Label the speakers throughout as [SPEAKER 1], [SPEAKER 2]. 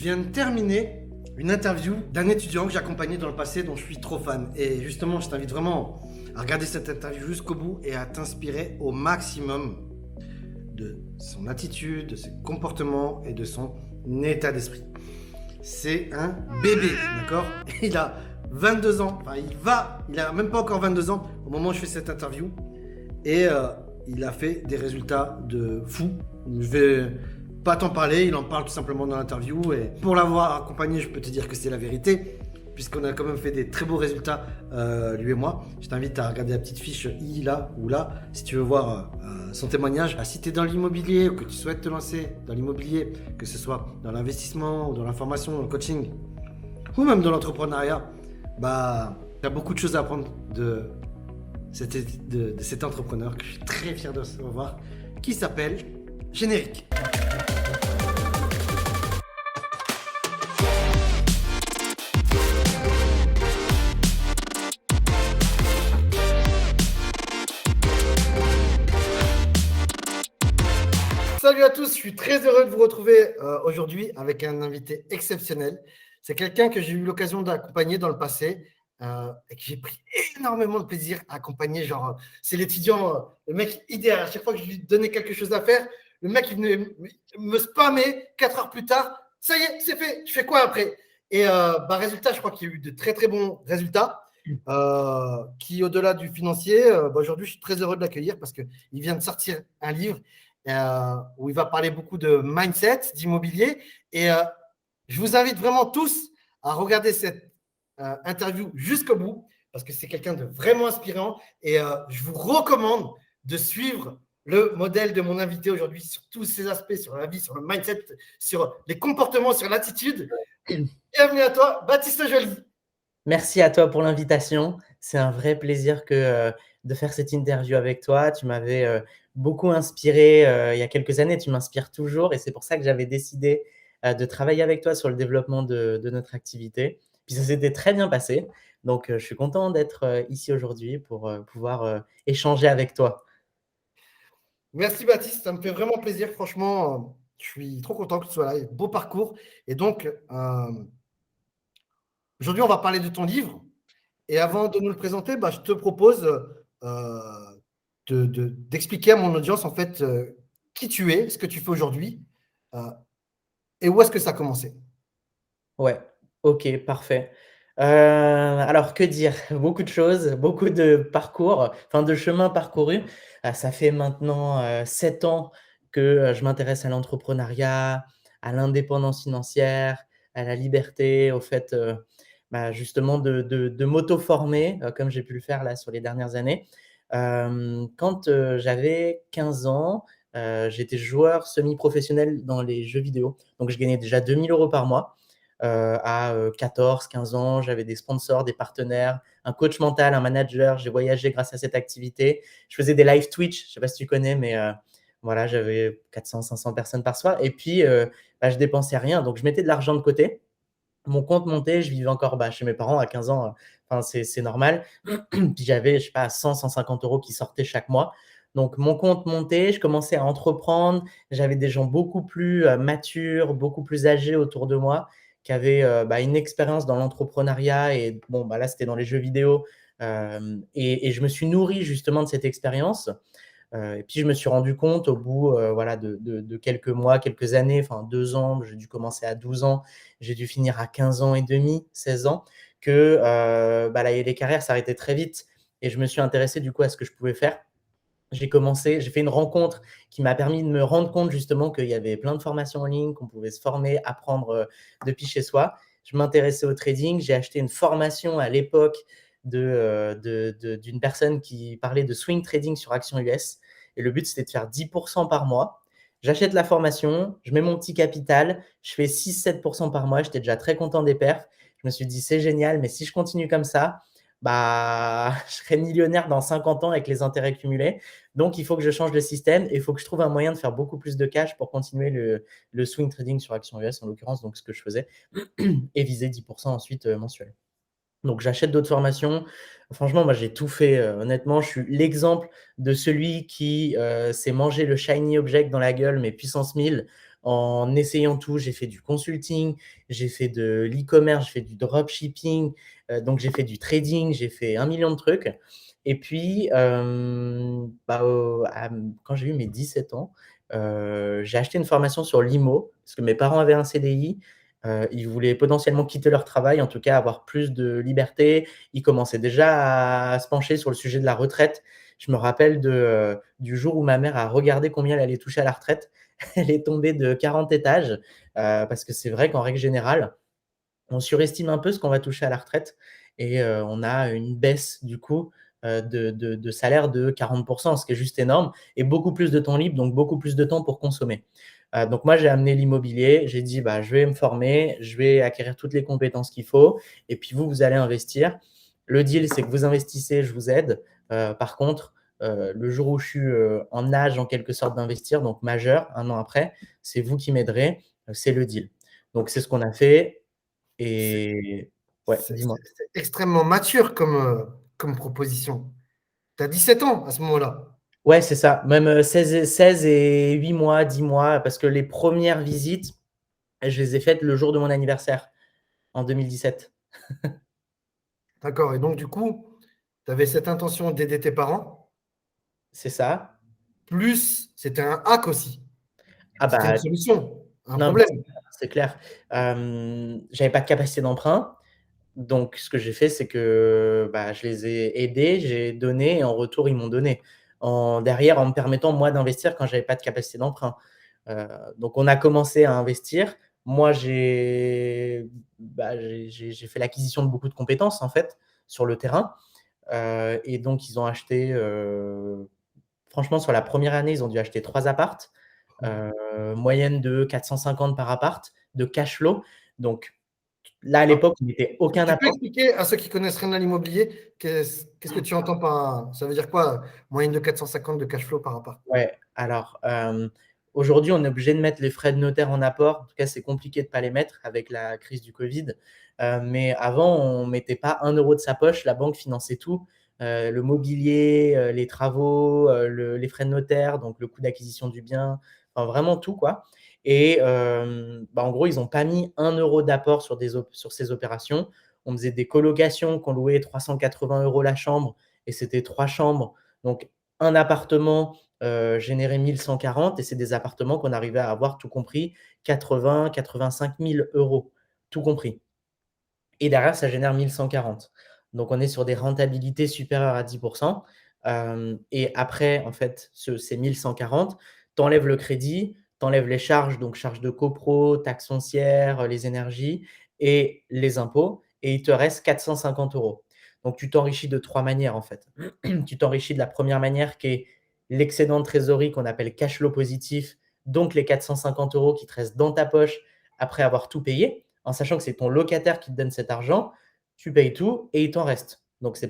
[SPEAKER 1] viens de terminer une interview d'un étudiant que j'ai accompagné dans le passé dont je suis trop fan. Et justement, je t'invite vraiment à regarder cette interview jusqu'au bout et à t'inspirer au maximum de son attitude, de ses comportements et de son état d'esprit. C'est un bébé, d'accord? Il a 22 ans, enfin il a même pas encore 22 ans au moment où je fais cette interview. Et il a fait des résultats de fou. Je vais pas t'en parler, il en parle tout simplement dans l'interview. Et pour l'avoir accompagné, je peux te dire que c'est la vérité, puisqu'on a quand même fait des très beaux résultats, lui et moi. Je t'invite à regarder la petite fiche I là ou là, si tu veux voir son témoignage. Si tu es dans l'immobilier ou que tu souhaites te lancer dans l'immobilier, que ce soit dans l'investissement ou dans la formation, dans le coaching, ou même dans l'entrepreneuriat, bah, tu as beaucoup de choses à apprendre de cet entrepreneur que je suis très fier de recevoir, qui s'appelle Générique. Salut à tous, je suis très heureux de vous retrouver aujourd'hui avec un invité exceptionnel. C'est quelqu'un que j'ai eu l'occasion d'accompagner dans le passé et que j'ai pris énormément de plaisir à accompagner. Genre, c'est l'étudiant, le mec idéal. À chaque fois que je lui donnais quelque chose à faire, le mec il venait me spammer 4 heures plus tard. Ça y est, c'est fait. Tu fais quoi après? Et résultat, je crois qu'il y a eu de très très bons résultats. Qui au-delà du financier, aujourd'hui je suis très heureux de l'accueillir parce qu'il vient de sortir un livre où il va parler beaucoup de mindset, d'immobilier. Et je vous invite vraiment tous à regarder cette interview jusqu'au bout parce que c'est quelqu'un de vraiment inspirant. Et je vous recommande de suivre le modèle de mon invité aujourd'hui sur tous ces aspects, sur la vie, sur le mindset, sur les comportements, sur l'attitude. Bienvenue à toi, Baptiste Joly.
[SPEAKER 2] Merci à toi pour l'invitation. C'est un vrai plaisir de faire cette interview avec toi. Tu m'avais beaucoup inspiré il y a quelques années. Tu m'inspires toujours et c'est pour ça que j'avais décidé de travailler avec toi sur le développement de notre activité. Puis ça s'était très bien passé. Donc, je suis content d'être ici aujourd'hui pour pouvoir échanger avec toi.
[SPEAKER 1] Merci Baptiste, ça me fait vraiment plaisir. Franchement, je suis trop content que tu sois là. Beau parcours. Et donc, aujourd'hui, on va parler de ton livre. Et avant de nous le présenter, je te propose d'expliquer à mon audience en fait qui tu es, ce que tu fais aujourd'hui et où est-ce que ça a commencé.
[SPEAKER 2] Ouais, ok, parfait. Alors, que dire? Beaucoup de choses, beaucoup de parcours, enfin de chemins parcourus. Ça fait maintenant 7 ans que je m'intéresse à l'entrepreneuriat, à l'indépendance financière, à la liberté, au fait justement de m'auto-former, comme j'ai pu le faire là sur les dernières années. Quand j'avais 15 ans, j'étais joueur semi-professionnel dans les jeux vidéo. Donc, je gagnais déjà 2 000 € par mois. À 14-15 ans, j'avais des sponsors, des partenaires, un coach mental, un manager. J'ai voyagé grâce à cette activité. Je faisais des live Twitch, je ne sais pas si tu connais, mais voilà, j'avais 400-500 personnes par soir. Et puis, je dépensais rien. Donc, je mettais de l'argent de côté. Mon compte montait, je vivais encore chez mes parents à 15 ans. Enfin, c'est normal. Puis j'avais, je sais pas, 100-150 € qui sortaient chaque mois. Donc, mon compte montait, je commençais à entreprendre. J'avais des gens beaucoup plus matures, beaucoup plus âgés autour de moi qui avaient une expérience dans l'entrepreneuriat. Et bon, là, c'était dans les jeux vidéo. Et je me suis nourri justement de cette expérience. Et puis, je me suis rendu compte au bout de quelques mois, quelques années, enfin 2 ans, j'ai dû commencer à 12 ans, j'ai dû finir à 15 ans et demi, 16 ans, que les carrières s'arrêtaient très vite. Et je me suis intéressé du coup à ce que je pouvais faire. J'ai fait une rencontre qui m'a permis de me rendre compte justement qu'il y avait plein de formations en ligne, qu'on pouvait se former, apprendre depuis chez soi. Je m'intéressais au trading. J'ai acheté une formation à l'époque d'une personne qui parlait de swing trading sur actions US. Et le but, c'était de faire 10% par mois. J'achète la formation, je mets mon petit capital, je fais 6-7% par mois. J'étais déjà très content des perfs. Je me suis dit, c'est génial, mais si je continue comme ça, je serai millionnaire dans 50 ans avec les intérêts cumulés. Donc, il faut que je change de système et il faut que je trouve un moyen de faire beaucoup plus de cash pour continuer le swing trading sur actions US, en l'occurrence, donc ce que je faisais, et viser 10% ensuite mensuel. Donc, j'achète d'autres formations. Franchement, moi, j'ai tout fait. Honnêtement, je suis l'exemple de celui qui s'est mangé le shiny object dans la gueule, mais puissance 1000, en essayant tout. J'ai fait du consulting, j'ai fait de l'e-commerce, j'ai fait du dropshipping, donc j'ai fait du trading, j'ai fait 1 million de trucs. Et puis, quand j'ai eu mes 17 ans, j'ai acheté une formation sur l'IMO, parce que mes parents avaient un CDI. Ils voulaient potentiellement quitter leur travail, en tout cas avoir plus de liberté. Ils commençaient déjà à se pencher sur le sujet de la retraite. Je me rappelle du jour où ma mère a regardé combien elle allait toucher à la retraite. Elle est tombée de 40 étages, parce que c'est vrai qu'en règle générale, on surestime un peu ce qu'on va toucher à la retraite et on a une baisse du coup de salaire de 40%, ce qui est juste énorme, et beaucoup plus de temps libre, donc beaucoup plus de temps pour consommer. Donc moi, j'ai amené l'immobilier, j'ai dit, bah, je vais me former, je vais acquérir toutes les compétences qu'il faut, et puis vous allez investir. Le deal, c'est que vous investissez, je vous aide. Par contre, le jour où je suis en âge, en quelque sorte, d'investir, donc majeur, 1 an après, c'est vous qui m'aiderez, c'est le deal. Donc c'est ce qu'on a fait.
[SPEAKER 1] C'est
[SPEAKER 2] Et ouais, dis-moi.
[SPEAKER 1] c'est extrêmement mature comme proposition. Tu as 17 ans à ce moment-là.
[SPEAKER 2] Ouais, c'est ça. Même 16 et 8 mois, 10 mois, parce que les premières visites, je les ai faites le jour de mon anniversaire, en 2017.
[SPEAKER 1] D'accord. Et donc, du coup, tu avais cette intention d'aider tes parents,
[SPEAKER 2] C'est ça.
[SPEAKER 1] plus c'était un hack aussi.
[SPEAKER 2] Ah
[SPEAKER 1] C'était une
[SPEAKER 2] bah,
[SPEAKER 1] solution, un
[SPEAKER 2] non, mais
[SPEAKER 1] problème.
[SPEAKER 2] c'est clair. J'avais pas de capacité d'emprunt. Donc, ce que j'ai fait, c'est que bah, je les ai aidés, j'ai donné et en retour, ils m'ont donné. Derrière, en me permettant, moi, d'investir quand j'avais pas de capacité d'emprunt. Donc, on a commencé à investir. Moi, j'ai fait l'acquisition de beaucoup de compétences, en fait, sur le terrain. Et donc, ils ont acheté, franchement, sur la première année, ils ont dû acheter 3 appartes, moyenne de 450 par appart, de cash flow. Donc, là, à
[SPEAKER 1] Alors,
[SPEAKER 2] l'époque, on n'était aucun
[SPEAKER 1] tu peux
[SPEAKER 2] apport.
[SPEAKER 1] expliquer à ceux qui connaissent rien à l'immobilier, qu'est-ce que tu entends par. Ça veut dire quoi, moyenne de 450 de cash flow par appart?
[SPEAKER 2] Ouais, alors, aujourd'hui, on est obligé de mettre les frais de notaire en apport. En tout cas, c'est compliqué de ne pas les mettre avec la crise du Covid. Mais avant, on ne mettait pas 1 euro de sa poche. La banque finançait tout. Le mobilier, les travaux, les frais de notaire, donc le coût d'acquisition du bien, enfin vraiment tout, quoi. Et en gros, ils n'ont pas mis 1 euro d'apport sur ces opérations. On faisait des colocations qu'on louait 380 euros la chambre, et c'était 3 chambres. Donc, un appartement générait 1 140, et c'est des appartements qu'on arrivait à avoir, tout compris, 80-85 000 euros, tout compris. Et derrière, ça génère 1 140. Donc, on est sur des rentabilités supérieures à 10%. Et après, en fait, ces 1 140, tu enlèves le crédit, tu enlèves les charges, donc charges de copro, taxes foncières, les énergies et les impôts, et il te reste 450 euros. Donc, tu t'enrichis de 3 manières, en fait. Tu t'enrichis de la première manière qui est l'excédent de trésorerie qu'on appelle cash flow positif, donc les 450 euros qui te restent dans ta poche après avoir tout payé, en sachant que c'est ton locataire qui te donne cet argent, tu payes tout et il t'en reste. Donc, c'est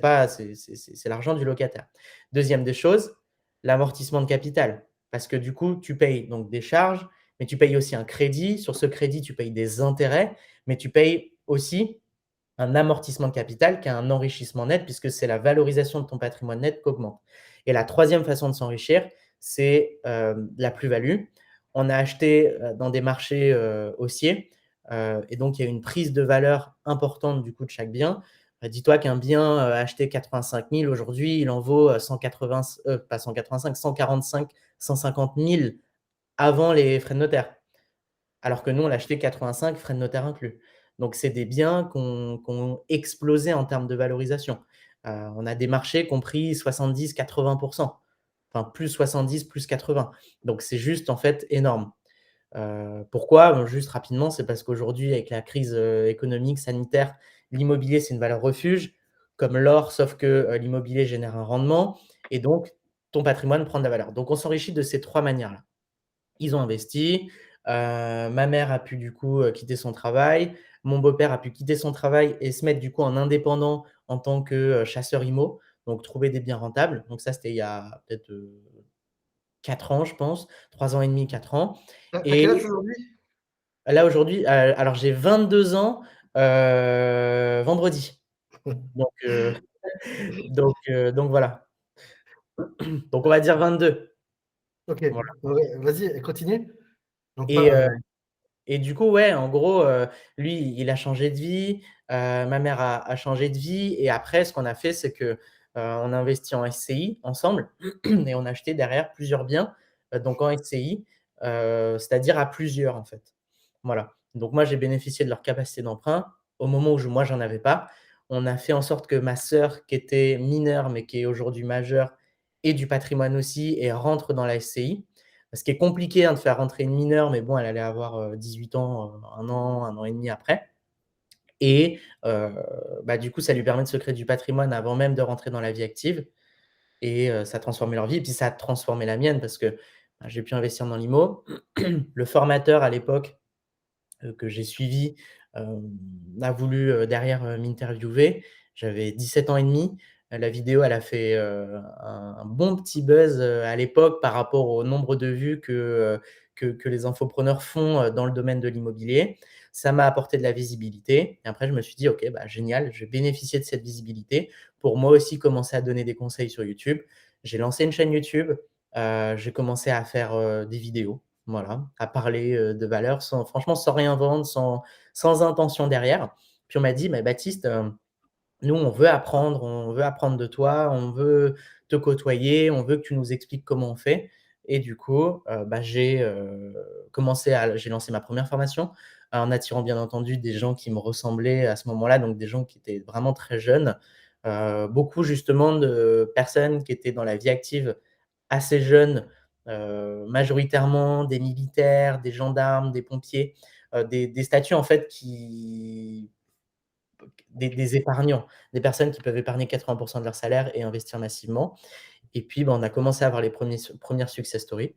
[SPEAKER 2] l'argent du locataire. Deuxième des choses, l'amortissement de capital. Parce que du coup, tu payes donc des charges, mais tu payes aussi un crédit. Sur ce crédit, tu payes des intérêts, mais tu payes aussi un amortissement de capital qui est un enrichissement net, puisque c'est la valorisation de ton patrimoine net qui augmente. Et la troisième façon de s'enrichir, c'est la plus-value. On a acheté dans des marchés haussiers, et donc il y a une prise de valeur importante du coup de chaque bien. Dis-toi qu'un bien acheté 85 000 aujourd'hui, il en vaut 180, pas 185, 145, 150 000 avant les frais de notaire. Alors que nous, on l'a acheté 85, frais de notaire inclus. Donc, c'est des biens qui ont explosé en termes de valorisation. On a des marchés qui ont pris 70-80%, enfin plus 70, plus 80. Donc, c'est juste en fait énorme. Pourquoi? Bon, juste rapidement, c'est parce qu'aujourd'hui, avec la crise économique, sanitaire, l'immobilier, c'est une valeur refuge, comme l'or, sauf que l'immobilier génère un rendement et donc ton patrimoine prend de la valeur. Donc, on s'enrichit de ces 3 manières-là. Ils ont investi, ma mère a pu du coup quitter son travail, mon beau-père a pu quitter son travail et se mettre du coup en indépendant en tant que chasseur IMO, donc trouver des biens rentables. Donc ça, c'était il y a peut-être 4 ans, je pense, 3 ans et demi, 4 ans.
[SPEAKER 1] T'as
[SPEAKER 2] Et
[SPEAKER 1] quel âge aujourd'hui?
[SPEAKER 2] là, aujourd'hui, alors j'ai 22 ans vendredi. Donc, donc voilà. Donc on va dire 22.
[SPEAKER 1] Ok,
[SPEAKER 2] Voilà.
[SPEAKER 1] ouais, vas-y, continue. Donc,
[SPEAKER 2] Et,
[SPEAKER 1] pas,
[SPEAKER 2] et du coup, ouais, en gros, lui, il a changé de vie, ma mère a changé de vie. Et après, ce qu'on a fait, c'est que on a investi en SCI ensemble et on a acheté derrière plusieurs biens, donc en SCI, c'est-à-dire à plusieurs en fait. Voilà. Donc moi, j'ai bénéficié de leur capacité d'emprunt au moment où moi, j'en avais pas. On a fait en sorte que ma sœur, qui était mineure, mais qui est aujourd'hui majeure, ait du patrimoine aussi et rentre dans la SCI. Ce qui est compliqué, hein, de faire rentrer une mineure, mais bon, elle allait avoir 18 ans, 1 an et demi après. Et bah, du coup, ça lui permet de se créer du patrimoine avant même de rentrer dans la vie active. Et ça a transformé leur vie. Et puis ça a transformé la mienne parce que bah, j'ai pu investir dans l'IMO. Le formateur à l'époque que j'ai suivi a voulu derrière m'interviewer. J'avais 17 ans et demi. La vidéo, elle a fait un bon petit buzz à l'époque par rapport au nombre de vues que les infopreneurs font dans le domaine de l'immobilier. Ça m'a apporté de la visibilité. Et après, je me suis dit, OK, bah, génial, je vais bénéficier de cette visibilité pour moi aussi commencer à donner des conseils sur YouTube. J'ai lancé une chaîne YouTube. J'ai commencé à faire des vidéos. Voilà, à parler de valeurs sans, franchement, sans rien vendre, sans intention derrière. Puis on m'a dit: «Mais Baptiste, nous, on veut apprendre de toi, on veut te côtoyer, on veut que tu nous expliques comment on fait». Et du coup, bah, j'ai lancé ma première formation, en attirant bien entendu des gens qui me ressemblaient à ce moment-là, donc des gens qui étaient vraiment très jeunes. Beaucoup justement de personnes qui étaient dans la vie active assez jeunes, majoritairement des militaires, des gendarmes, des pompiers, des statuts en fait des épargnants, des personnes qui peuvent épargner 80 de leur salaire et investir massivement. Et puis, bah, on a commencé à avoir les premières success stories.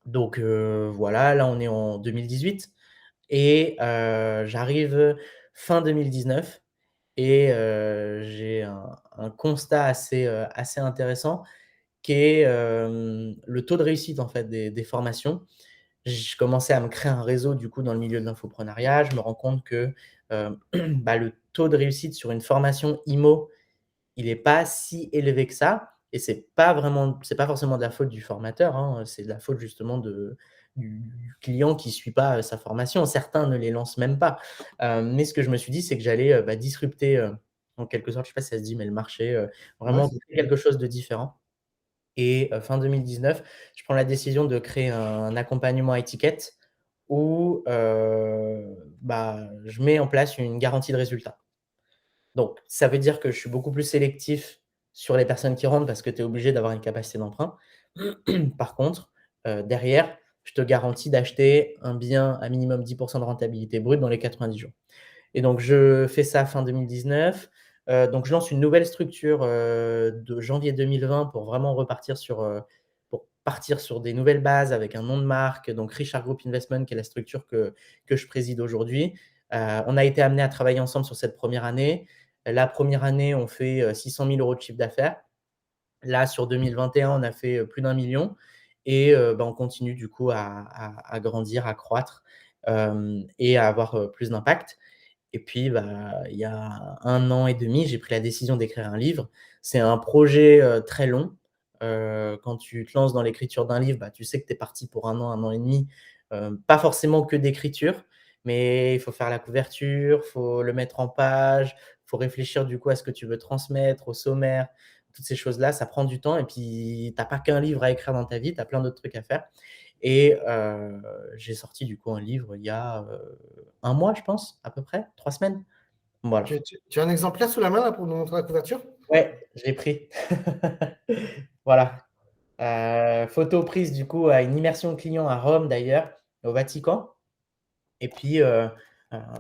[SPEAKER 2] Donc voilà, là, on est en 2018 et j'arrive fin 2019 et j'ai un constat assez intéressant qui est, le taux de réussite, en fait, des formations. Je commençais à me créer un réseau, du coup, dans le milieu de l'infoprenariat. Je me rends compte que, bah, le taux de réussite sur une formation IMO, il est pas si élevé que ça. Et c'est pas forcément de la faute du formateur, hein, c'est de la faute justement du client qui suit pas, sa formation. Certains ne les lancent même pas. Mais ce que je me suis dit, c'est que j'allais, bah, disrupter, en quelque sorte, je sais pas si ça se dit, mais le marché,
[SPEAKER 1] ouais,
[SPEAKER 2] vraiment créer quelque chose de différent. Et fin 2019, je prends la décision de créer un accompagnement à étiquette où, bah, je mets en place une garantie de résultat. Donc ça veut dire que je suis beaucoup plus sélectif sur les personnes qui rentrent parce que tu es obligé d'avoir une capacité d'emprunt. Par contre, derrière, je te garantis d'acheter un bien à minimum 10 de rentabilité brute dans les 90 jours. Et donc je fais ça fin 2019. Donc je lance une nouvelle structure, de janvier 2020 pour vraiment pour partir sur des nouvelles bases avec un nom de marque, donc Richard Group Investment, qui est la structure que je préside aujourd'hui. On a été amenés à travailler ensemble sur cette première année. La première année, on fait 600 000 € de chiffre d'affaires. Là, sur 2021, on a fait plus d'1 million et bah, on continue du coup à grandir, à croître et à avoir plus d'impact. Et puis, bah, il y a 1 an et demi, j'ai pris la décision d'écrire un livre. C'est un projet, très long. Quand tu te lances dans l'écriture d'un livre, bah, tu sais que tu es parti pour 1 an et demi, pas forcément que d'écriture, mais il faut faire la couverture, faut le mettre en page, faut réfléchir du coup à ce que tu veux transmettre, au sommaire, toutes ces choses-là, ça prend du temps et puis tu as pas qu'un livre à écrire dans ta vie, tu as plein d'autres trucs à faire. Et j'ai sorti du coup un livre il y a, 1 mois, je pense, à peu près, 3 semaines. Voilà.
[SPEAKER 1] tu as un exemplaire sous la main là pour nous montrer la couverture?
[SPEAKER 2] Ouais, je l'ai pris. Voilà. Photo prise du coup à une immersion client à Rome d'ailleurs, au Vatican. Et puis,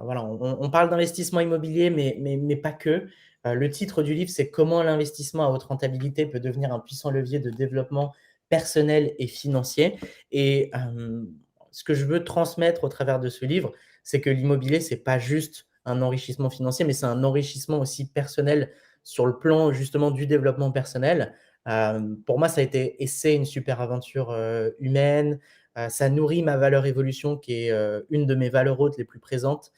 [SPEAKER 2] voilà, on parle d'investissement immobilier, mais pas que. Le titre du livre, c'est «Comment l'investissement à haute rentabilité peut devenir un puissant levier de développement personnel et financier». Et ce que je veux transmettre au travers de ce livre, c'est que l'immobilier, c'est pas juste un enrichissement financier, mais c'est un enrichissement aussi personnel sur le plan justement du développement personnel. Pour moi, ça a été et c'est une super aventure, humaine. Ça nourrit ma valeur évolution qui est, une de mes valeurs hautes les plus présentes.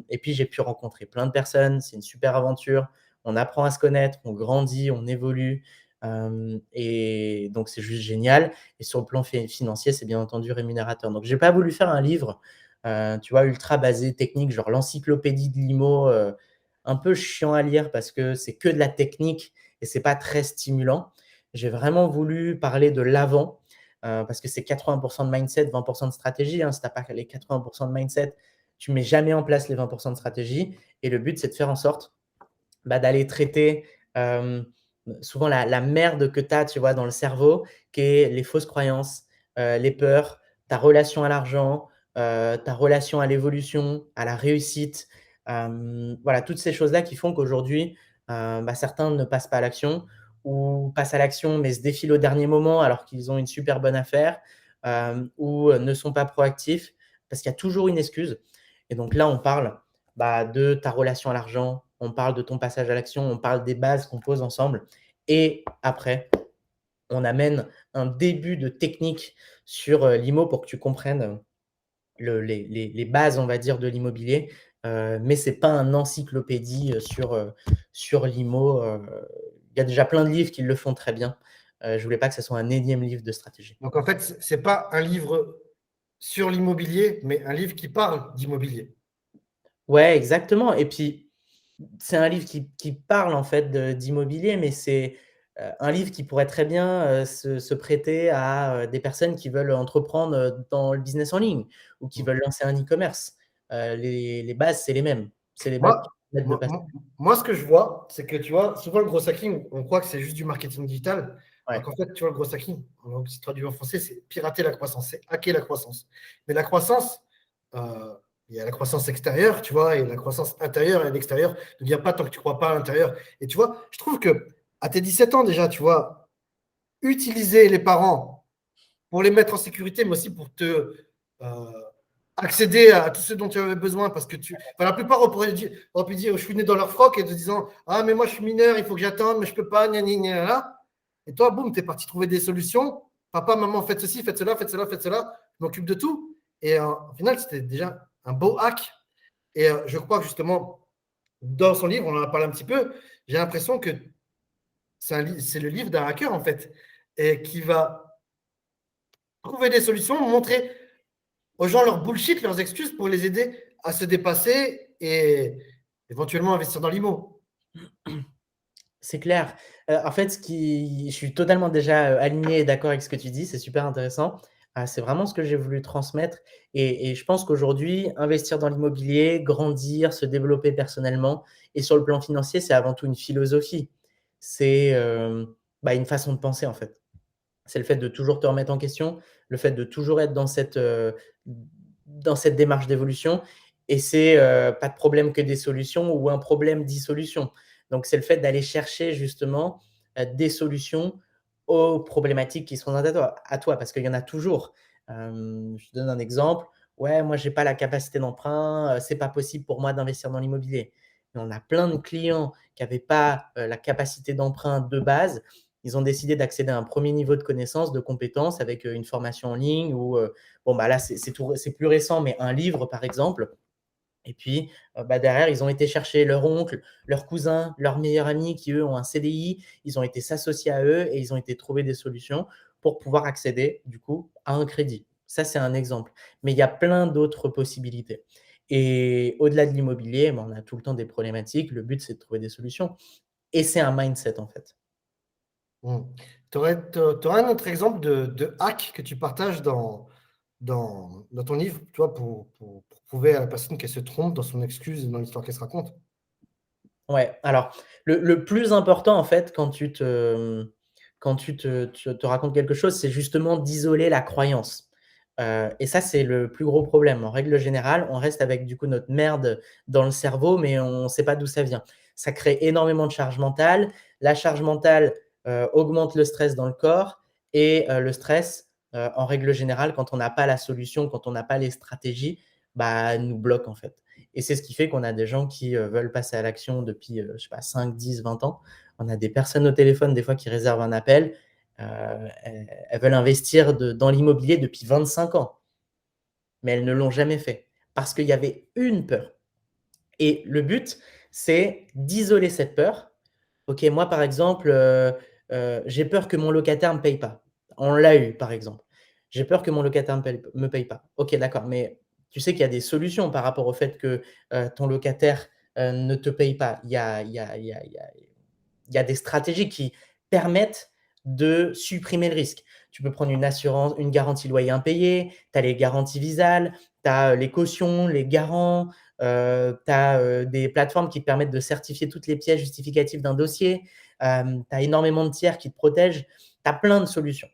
[SPEAKER 2] Et puis j'ai pu rencontrer plein de personnes, c'est une super aventure. On apprend à se connaître, on grandit, on évolue. Et donc, c'est juste génial. Et sur le plan financier, c'est bien entendu rémunérateur. Donc, j'ai pas voulu faire un livre, tu vois, ultra basé technique, genre l'encyclopédie de l'IMO, un peu chiant à lire parce que c'est que de la technique et c'est pas très stimulant. J'ai vraiment voulu parler de l'avant, parce que c'est 80% de mindset, 20% de stratégie, hein. Si t'as pas les 80% de mindset, tu mets jamais en place les 20% de stratégie. Et le but, c'est de faire en sorte d'aller traiter souvent la merde que tu as, tu vois, dans le cerveau, qui est les fausses croyances, les peurs, ta relation à l'argent, ta relation à l'évolution, à la réussite. Voilà, toutes ces choses-là qui font qu'aujourd'hui, certains ne passent pas à l'action ou passent à l'action mais se défilent au dernier moment alors qu'ils ont une super bonne affaire, ou ne sont pas proactifs parce qu'il y a toujours une excuse. Et donc là, on parle de ta relation à l'argent, on parle de ton passage à l'action, on parle des bases qu'on pose ensemble. Et après, on amène un début de technique sur l'IMO pour que tu comprennes les bases, on va dire, de l'immobilier. Mais ce n'est pas un encyclopédie sur l'IMO. Il y a déjà plein de livres qui le font très bien. Je ne voulais pas que ce soit un énième livre de stratégie.
[SPEAKER 1] Donc en fait, ce n'est pas un livre sur l'immobilier, mais un livre qui parle d'immobilier.
[SPEAKER 2] Ouais, exactement. Et puis, c'est un livre qui parle en fait d'immobilier, mais c'est un livre qui pourrait très bien se prêter à des personnes qui veulent entreprendre dans le business en ligne ou qui veulent lancer un e-commerce. Les bases, c'est les mêmes. C'est les bases
[SPEAKER 1] Moi,
[SPEAKER 2] qui permettent de
[SPEAKER 1] moi,
[SPEAKER 2] passer.
[SPEAKER 1] moi- moi, ce que je vois, c'est que tu vois, souvent le gros hacking, on croit que c'est juste du marketing digital. Alors
[SPEAKER 2] Ouais.
[SPEAKER 1] qu'en fait, tu vois, le gros hacking, si traduit en français, c'est pirater la croissance, c'est hacker la croissance. Mais la croissance, euh, il y a la croissance extérieure, tu vois, et la croissance intérieure et l'extérieur ne vient pas tant que tu ne crois pas à l'intérieur. Et tu vois, je trouve que à tes 17 ans déjà, tu vois, utiliser les parents pour les mettre en sécurité, mais aussi pour te accéder à tout ce dont tu avais besoin. Parce que la plupart auraient pu dire je suis né dans leur froc et te disant ah, mais moi je suis mineur, il faut que j'attende, mais je peux pas, gna, gna, gna, là. Et toi, boum, tu es parti trouver des solutions. Papa, maman, faites ceci, faites cela, faites cela, faites cela. Je m'occupe de tout. Et au final, c'était déjà un beau hack. Et je crois que justement, dans son livre, on en a parlé un petit peu, j'ai l'impression que c'est le livre d'un hacker, en fait, et qui va trouver des solutions, montrer aux gens leur bullshit, leurs excuses pour les aider à se dépasser et éventuellement investir dans l'IMO.
[SPEAKER 2] C'est clair. En fait, je suis totalement déjà aligné et d'accord avec ce que tu dis, c'est super intéressant. C'est vraiment ce que j'ai voulu transmettre et je pense qu'aujourd'hui, investir dans l'immobilier, grandir, se développer personnellement et sur le plan financier, c'est avant tout une philosophie. C'est une façon de penser en fait. C'est le fait de toujours te remettre en question, le fait de toujours être dans cette démarche d'évolution et c'est pas de problème que des solutions ou un problème dissolution. Donc, c'est le fait d'aller chercher justement des solutions aux problématiques qui sont à toi parce qu'il y en a toujours. Je te donne un exemple. Ouais, moi, j'ai pas la capacité d'emprunt, c'est pas possible pour moi d'investir dans l'immobilier. Mais on a plein de clients qui n'avaient pas la capacité d'emprunt de base. Ils ont décidé d'accéder à un premier niveau de connaissance, de compétences avec une formation en ligne ou, là, c'est plus récent, mais un livre, par exemple. Et puis, derrière, ils ont été chercher leur oncle, leur cousin, leur meilleur ami qui, eux, ont un CDI. Ils ont été s'associer à eux et ils ont été trouver des solutions pour pouvoir accéder, du coup, à un crédit. Ça, c'est un exemple. Mais il y a plein d'autres possibilités. Et au-delà de l'immobilier, on a tout le temps des problématiques. Le but, c'est de trouver des solutions. Et c'est un mindset, en fait.
[SPEAKER 1] Tu aurais un autre exemple de hack que tu partages dans ton livre, tu vois, pour prouver à la personne qu'elle se trompe dans son excuse, dans l'histoire qu'elle se raconte.
[SPEAKER 2] Ouais, alors le plus important en fait quand tu te racontes quelque chose, c'est justement d'isoler la croyance. Et ça, c'est le plus gros problème. En règle générale, on reste avec du coup notre merde dans le cerveau, mais on ne sait pas d'où ça vient. Ça crée énormément de charge mentale. La charge mentale, augmente le stress dans le corps et le stress, en règle générale, quand on n'a pas la solution, quand on n'a pas les stratégies, nous bloque en fait. Et c'est ce qui fait qu'on a des gens qui veulent passer à l'action depuis, je sais pas, 5, 10, 20 ans. On a des personnes au téléphone, des fois, qui réservent un appel. Elles veulent investir dans l'immobilier depuis 25 ans, mais elles ne l'ont jamais fait parce qu'il y avait une peur. Et le but, c'est d'isoler cette peur. Ok, moi, par exemple, J'ai peur que mon locataire me paye pas. On l'a eu, par exemple. J'ai peur que mon locataire me paye pas. OK, d'accord, mais tu sais qu'il y a des solutions par rapport au fait que, ton locataire, ne te paye pas. Il y a des stratégies qui permettent de supprimer le risque. Tu peux prendre une assurance, une garantie loyer impayé, tu as les garanties Visal, tu as, les cautions, les garants, tu as, des plateformes qui te permettent de certifier toutes les pièces justificatives d'un dossier, tu as énormément de tiers qui te protègent, tu as plein de solutions.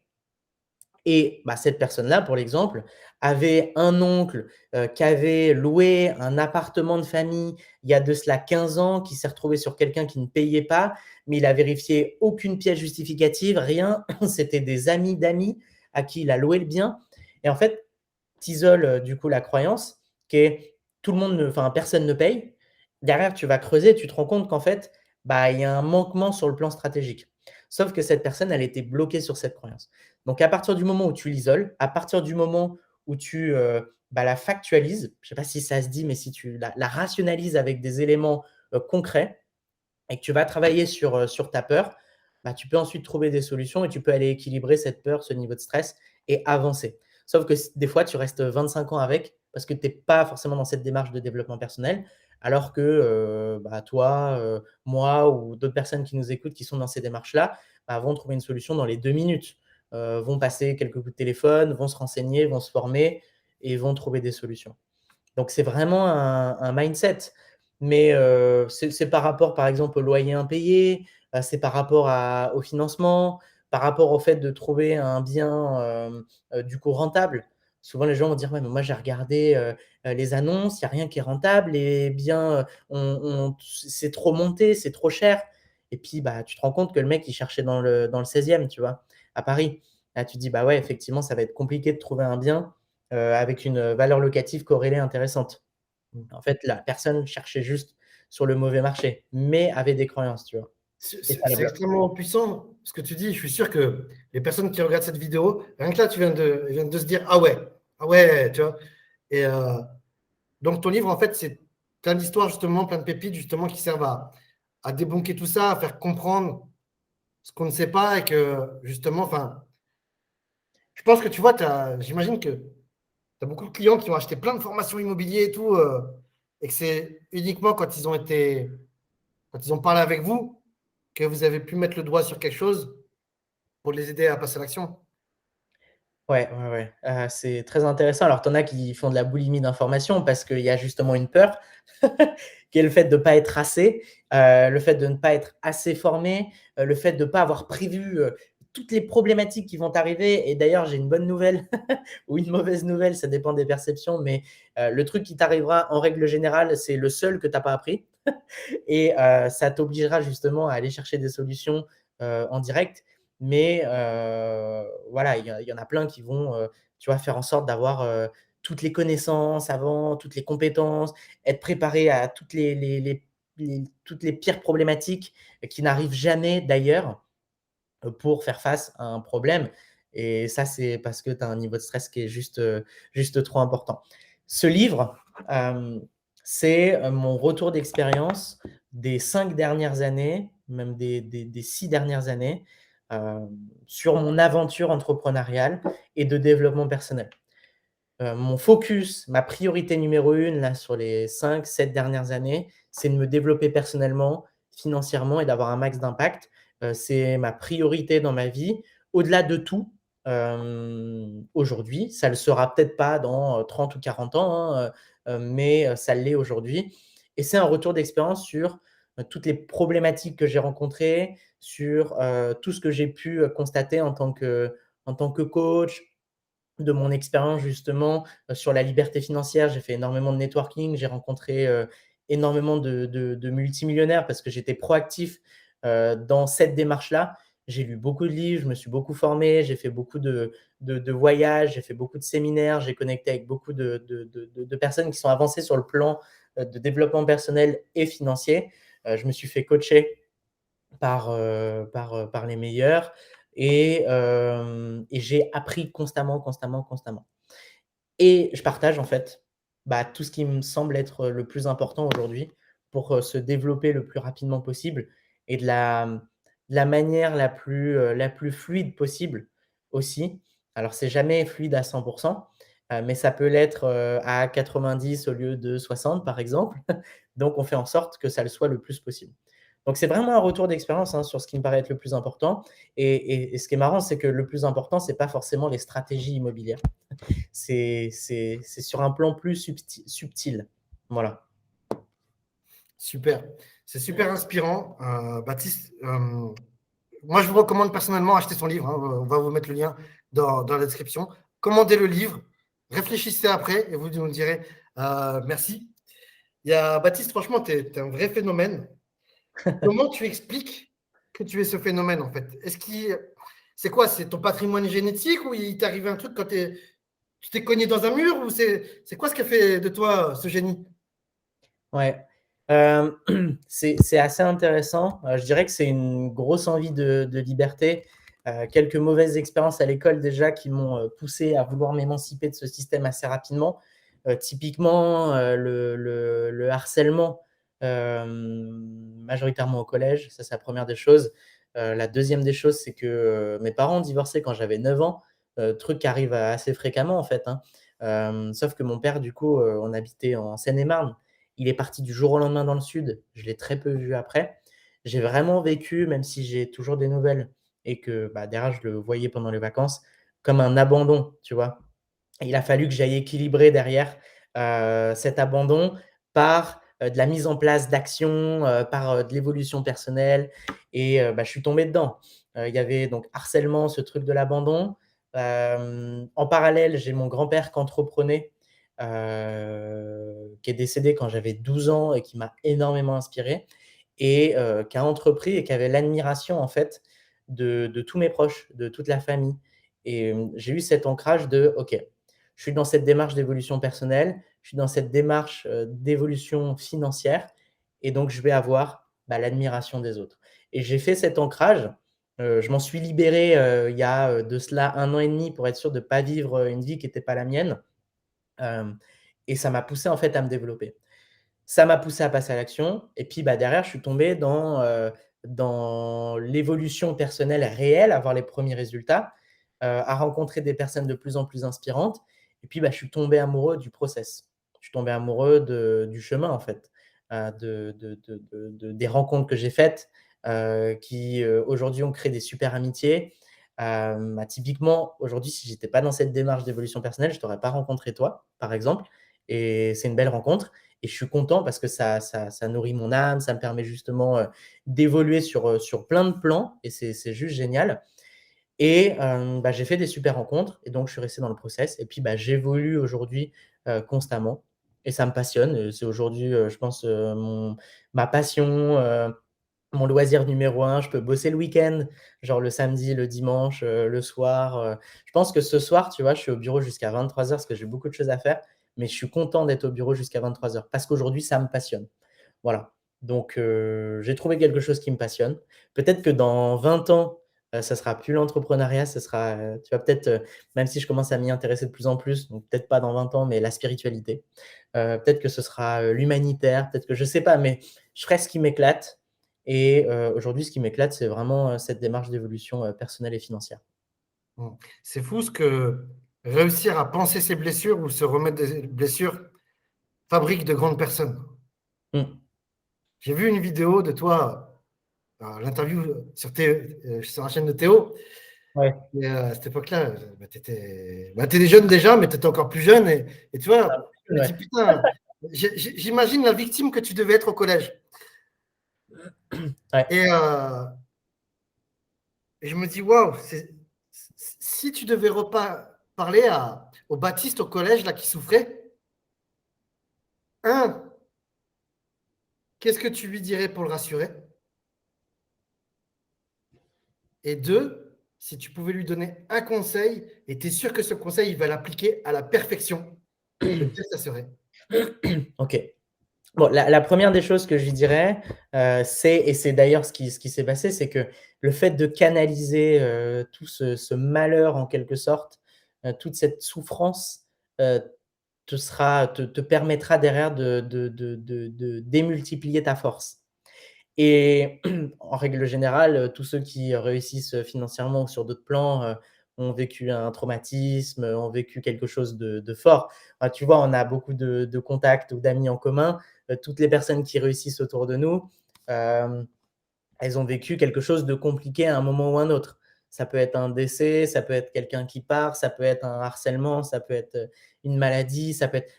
[SPEAKER 2] Et bah, cette personne-là, pour l'exemple, avait un oncle, qui avait loué un appartement de famille il y a de cela 15 ans, qui s'est retrouvé sur quelqu'un qui ne payait pas, mais il a vérifié aucune pièce justificative, rien. C'était des amis d'amis à qui il a loué le bien et en fait, tu isoles, du coup la croyance qui est tout le monde ne enfin personne ne paye. Derrière, tu vas creuser, tu te rends compte qu'en fait, bah, il y a un manquement sur le plan stratégique. Sauf que cette personne, elle était bloquée sur cette croyance. Donc à partir du moment où tu l'isoles, à partir du moment où tu, bah, la factualises, je ne sais pas si ça se dit, mais si tu la rationalises avec des éléments, concrets et que tu vas travailler sur ta peur, bah, tu peux ensuite trouver des solutions et tu peux aller équilibrer cette peur, ce niveau de stress et avancer. Sauf que des fois, tu restes 25 ans avec parce que tu es pas forcément dans cette démarche de développement personnel, alors que, bah, toi, moi ou d'autres personnes qui nous écoutent qui sont dans ces démarches-là, bah, vont trouver une solution dans les 2 minutes, vont passer quelques coups de téléphone, vont se renseigner, vont se former et vont trouver des solutions. Donc c'est vraiment un mindset. Mais c'est par rapport, par exemple, au loyer impayé, c'est par rapport au financement, par rapport au fait de trouver un bien, du coup rentable. Souvent les gens vont dire: «Ouais, mais moi j'ai regardé, les annonces, il y a rien qui est rentable, les biens, c'est trop monté, c'est trop cher» et puis, bah, tu te rends compte que le mec il cherchait dans le 16e, tu vois? À Paris. Là tu te dis: «Bah ouais, effectivement, ça va être compliqué de trouver un bien, avec une, valeur locative corrélée intéressante». En fait, la personne cherchait juste sur le mauvais marché, mais avait des croyances, tu vois? Et ça les
[SPEAKER 1] C'est
[SPEAKER 2] bloque.
[SPEAKER 1] extrêmement puissant ce que tu dis. Je suis sûr que les personnes qui regardent cette vidéo, rien que là, tu viens de se dire, ah ouais, tu vois. Et donc, ton livre, en fait, c'est plein d'histoires, justement, plein de pépites, justement, qui servent à débunker tout ça, à faire comprendre ce qu'on ne sait pas et que, justement, enfin, je pense que tu vois, j'imagine que tu as beaucoup de clients qui ont acheté plein de formations immobilières et tout, et que c'est uniquement quand ils ont parlé avec vous, que vous avez pu mettre le doigt sur quelque chose pour les aider à passer à l'action.
[SPEAKER 2] Ouais, ouais, ouais, c'est très intéressant. Alors, tu en as qui font de la boulimie d'informations parce qu'il y a justement une peur qui est le fait de ne pas être assez, le fait de ne pas être assez formé, le fait de ne pas avoir prévu, toutes les problématiques qui vont arriver et d'ailleurs, j'ai une bonne nouvelle ou une mauvaise nouvelle, ça dépend des perceptions, mais le truc qui t'arrivera en règle générale, c'est le seul que tu as pas appris et ça t'obligera justement à aller chercher des solutions, en direct. Mais voilà, il y en a plein qui vont, tu vois, faire en sorte d'avoir, toutes les connaissances avant, toutes les compétences, être préparé à toutes les pires problématiques qui n'arrivent jamais d'ailleurs, pour faire face à un problème et ça, c'est parce que tu as un niveau de stress qui est juste trop important. Ce livre, hem, c'est, mon retour d'expérience des 5 dernières années, même des 6 dernières années, sur mon aventure entrepreneuriale et de développement personnel. Mon focus, ma priorité numéro 1 là sur les 5, 7 dernières années, c'est de me développer personnellement, financièrement et d'avoir un max d'impact. C'est ma priorité dans ma vie. Au-delà de tout, aujourd'hui, ça ne le sera peut-être pas dans, 30 ou 40 ans, hein, mais ça l'est aujourd'hui et c'est un retour d'expérience sur, toutes les problématiques que j'ai rencontrées, sur, tout ce que j'ai pu, constater en tant que coach, de mon expérience justement, sur la liberté financière. J'ai fait énormément de networking, j'ai rencontré, énormément de multimillionnaires parce que j'étais proactif, dans cette démarche-là. J'ai lu beaucoup de livres, je me suis beaucoup formé, j'ai fait beaucoup de voyages, j'ai fait beaucoup de séminaires, j'ai connecté avec beaucoup de personnes qui sont avancées sur le plan, de développement personnel et financier. Je me suis fait coacher par les meilleurs et j'ai appris constamment, constamment, constamment et je partage en fait, bah, tout ce qui me semble être le plus important aujourd'hui pour, se développer le plus rapidement possible et de la de la manière la plus fluide possible aussi. Alors, c'est jamais fluide à 100%, mais ça peut l'être, à 90 au lieu de 60 par exemple. Donc on fait en sorte que ça le soit le plus possible. Donc c'est vraiment un retour d'expérience, hein, sur ce qui me paraît être le plus important et ce qui est marrant, c'est que le plus important, c'est pas forcément les stratégies immobilières. C'est sur un plan plus subtil. Voilà.
[SPEAKER 1] Super. C'est super inspirant. Baptiste, moi, je vous recommande personnellement acheter son livre, hein. On va vous mettre le lien dans la description. Commandez le livre, réfléchissez après et vous nous direz merci. Il y a Baptiste, franchement, tu es un vrai phénomène. Comment tu expliques que tu es ce phénomène en fait? C'est quoi? C'est ton patrimoine génétique ou il t'est arrivé un truc quand tu t'es cogné dans un mur ou c'est quoi ce qui a fait de toi ce génie?
[SPEAKER 2] Ouais. C'est assez intéressant. Je dirais que c'est une grosse envie de liberté. Quelques mauvaises expériences à l'école déjà qui m'ont poussé à vouloir m'émanciper de ce système assez rapidement. Typiquement, le harcèlement, majoritairement au collège, ça c'est la première des choses. La deuxième des choses, c'est que mes parents ont divorcé quand j'avais 9 ans, truc qui arrive assez fréquemment en fait, hein. Sauf que mon père, du coup, on habitait en Seine-et-Marne. Il est parti du jour au lendemain dans le sud. Je l'ai très peu vu après. J'ai vraiment vécu, même si j'ai toujours des nouvelles et que bah, derrière, je le voyais pendant les vacances, comme un abandon, tu vois. Et il a fallu que j'aille équilibrer derrière cet abandon par de la mise en place d'actions, par de l'évolution personnelle. Et bah, je suis tombé dedans. Il y avait donc harcèlement, ce truc de l'abandon. En parallèle, j'ai mon grand-père qui entreprenait, qui est décédé quand j'avais 12 ans et qui m'a énormément inspiré et qui a entrepris et qui avait l'admiration en fait de tous mes proches, de toute la famille. Et j'ai eu cet ancrage de OK, je suis dans cette démarche d'évolution personnelle, je suis dans cette démarche d'évolution financière et donc je vais avoir bah, l'admiration des autres. Et j'ai fait cet ancrage. Je m'en suis libéré il y a de cela 1 an et demi pour être sûr de ne pas vivre une vie qui n'était pas la mienne. Euh, et ça m'a poussé en fait à me développer. Ça m'a poussé à passer à l'action. Et puis bah, derrière, je suis tombé dans l'évolution personnelle réelle, à voir les premiers résultats, à rencontrer des personnes de plus en plus inspirantes. Et puis bah, je suis tombé amoureux du process. Je suis tombé amoureux du chemin, en fait, des rencontres que j'ai faites, qui aujourd'hui ont créé des super amitiés. Bah, typiquement, aujourd'hui, si j'étais pas dans cette démarche d'évolution personnelle, je t'aurais pas rencontré toi, par exemple. Et c'est une belle rencontre. Et je suis content parce que ça nourrit mon âme, ça me permet justement d'évoluer sur plein de plans et c'est juste génial. Et bah, j'ai fait des super rencontres et donc je suis resté dans le process. Et puis bah, j'évolue aujourd'hui constamment et ça me passionne. C'est aujourd'hui, je pense, ma passion, mon loisir numéro un. Je peux bosser le week-end, genre le samedi, le dimanche, le soir. Je pense que ce soir, tu vois, je suis au bureau jusqu'à 23 heures parce que j'ai beaucoup de choses à faire, mais je suis content d'être au bureau jusqu'à 23 heures parce qu'aujourd'hui, ça me passionne. Voilà. Donc, j'ai trouvé quelque chose qui me passionne. Peut-être que dans 20 ans, ça sera plus l'entrepreneuriat, ce sera, tu vois, peut-être, même si je commence à m'y intéresser de plus en plus, donc peut-être pas dans 20 ans, mais la spiritualité. Peut-être que ce sera l'humanitaire, peut-être que je sais pas, mais je ferai ce qui m'éclate. Et aujourd'hui, ce qui m'éclate, c'est vraiment cette démarche d'évolution personnelle et financière.
[SPEAKER 1] C'est fou ce que réussir à penser ses blessures ou se remettre des blessures fabrique de grandes personnes.
[SPEAKER 2] Mm.
[SPEAKER 1] J'ai vu une vidéo de toi, l'interview sur la chaîne de Théo.
[SPEAKER 2] Ouais.
[SPEAKER 1] Et à cette époque-là, tu étais jeune déjà, mais tu étais encore plus jeune. Et tu vois, je me dis,
[SPEAKER 2] Ouais.
[SPEAKER 1] putain, j'imagine la victime que tu devais être au collège.
[SPEAKER 2] Ouais.
[SPEAKER 1] Et, et je me dis, waouh, si tu devais parler au Baptiste au collège là, qui souffrait, un, qu'est-ce que tu lui dirais pour le rassurer? Et deux, si tu pouvais lui donner un conseil, et tu es sûr que ce conseil, il va l'appliquer à la perfection, lequel ça serait?
[SPEAKER 2] Ok. Bon, la première des choses que je lui dirais, et c'est d'ailleurs ce qui s'est passé, c'est que le fait de canaliser tout ce malheur en quelque sorte, toute cette souffrance, euh, te permettra derrière de démultiplier ta force. Et en règle générale, tous ceux qui réussissent financièrement ou sur d'autres plans, ont vécu un traumatisme, ont vécu quelque chose de fort. Tu vois, on a beaucoup de contacts ou d'amis en commun. Toutes les personnes qui réussissent autour de nous, hem, elles ont vécu quelque chose de compliqué à un moment ou un autre. Ça peut être un décès, ça peut être quelqu'un qui part, ça peut être un harcèlement, ça peut être, une maladie, ça peut être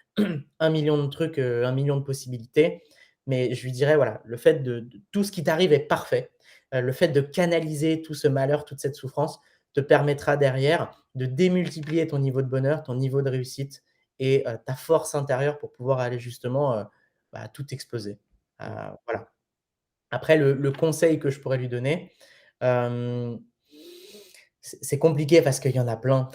[SPEAKER 2] 1 million de trucs, 1 million de possibilités. Mais je lui dirais, voilà, le fait de tout ce qui t'arrive est parfait. Le fait de canaliser tout ce malheur, toute cette souffrance te permettra derrière de démultiplier ton niveau de bonheur, ton niveau de réussite et ta force intérieure pour pouvoir aller justement, tout exploser.
[SPEAKER 1] Mmh.
[SPEAKER 2] Voilà. Après le conseil que je pourrais lui donner, hem, c'est compliqué parce qu'il y en a plein.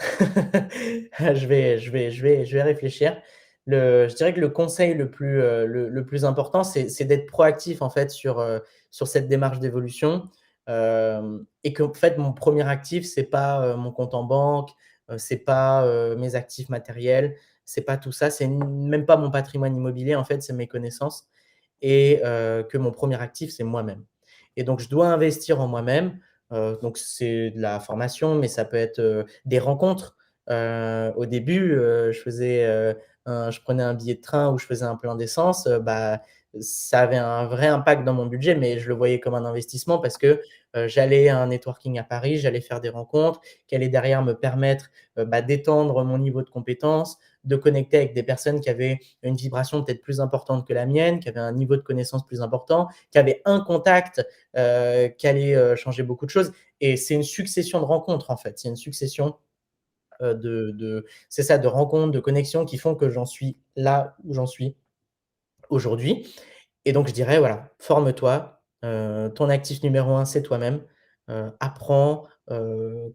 [SPEAKER 2] Je vais réfléchir. Je dirais que le conseil le plus important, c'est d'être proactif, en fait, sur cette démarche d'évolution, et qu'en fait, mon premier actif, c'est pas, mon compte en banque, c'est pas, mes actifs matériels, c'est pas tout ça, c'est même pas mon patrimoine immobilier, en fait, c'est mes connaissances et que mon premier actif, c'est moi-même. Et donc je dois investir en moi-même, donc c'est de la formation, mais ça peut être, des rencontres. Au début, je prenais un billet de train ou je faisais un plein d'essence, ça avait un vrai impact dans mon budget, mais je le voyais comme un investissement parce que, j'allais à un networking à Paris, j'allais faire des rencontres qui allaient derrière me permettre, d'étendre mon niveau de compétences, de connecter avec des personnes qui avaient une vibration peut-être plus importante que la mienne, qui avaient un niveau de connaissance plus important, qui avaient un contact qui allait changer beaucoup de choses. Et c'est une succession de rencontres, en fait. C'est une succession c'est ça, de rencontres, de connexions qui font que j'en suis là où j'en suis aujourd'hui. Et donc, je dirais, voilà, forme-toi. Ton actif numéro un, c'est toi-même. Apprends,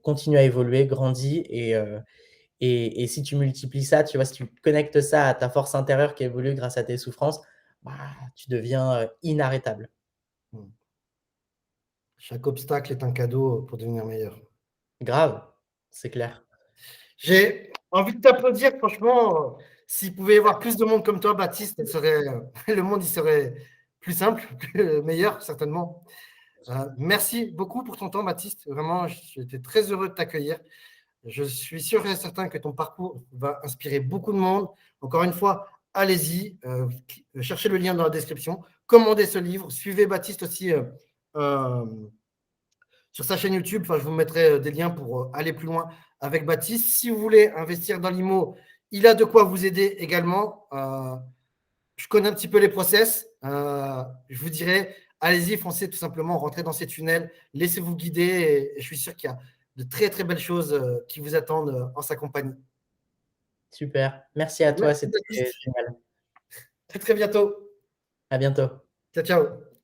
[SPEAKER 2] continue à évoluer, grandis et si tu multiplies ça, tu vois, si tu connectes ça à ta force intérieure qui évolue grâce à tes souffrances, tu deviens, inarrêtable.
[SPEAKER 1] Mmh. Chaque obstacle est un cadeau pour devenir meilleur.
[SPEAKER 2] Grave, c'est clair.
[SPEAKER 1] J'ai envie de t'applaudir, franchement, s'il pouvait y avoir plus de monde comme toi, Baptiste, le monde il serait plus simple, plus meilleur certainement. Merci beaucoup pour ton temps, Baptiste. Vraiment, j'étais très heureux de t'accueillir. Je suis sûr et certain que ton parcours va inspirer beaucoup de monde. Encore une fois, allez-y, cherchez le lien dans la description, commandez ce livre, suivez Baptiste aussi euh, sur sa chaîne YouTube. Enfin, je vous mettrai des liens pour aller plus loin avec Baptiste. Si vous voulez investir dans l'IMO, il a de quoi vous aider également. Je connais un petit peu les process. Je vous dirais, allez-y, foncez tout simplement, rentrez dans ces tunnels, laissez-vous guider et je suis sûr qu'il y a de très très belles choses qui vous attendent en sa compagnie.
[SPEAKER 2] Super. Merci à toi,
[SPEAKER 1] Merci
[SPEAKER 2] c'était
[SPEAKER 1] Baptiste.
[SPEAKER 2] génial.
[SPEAKER 1] Très très bientôt.
[SPEAKER 2] À bientôt.
[SPEAKER 1] Ciao ciao.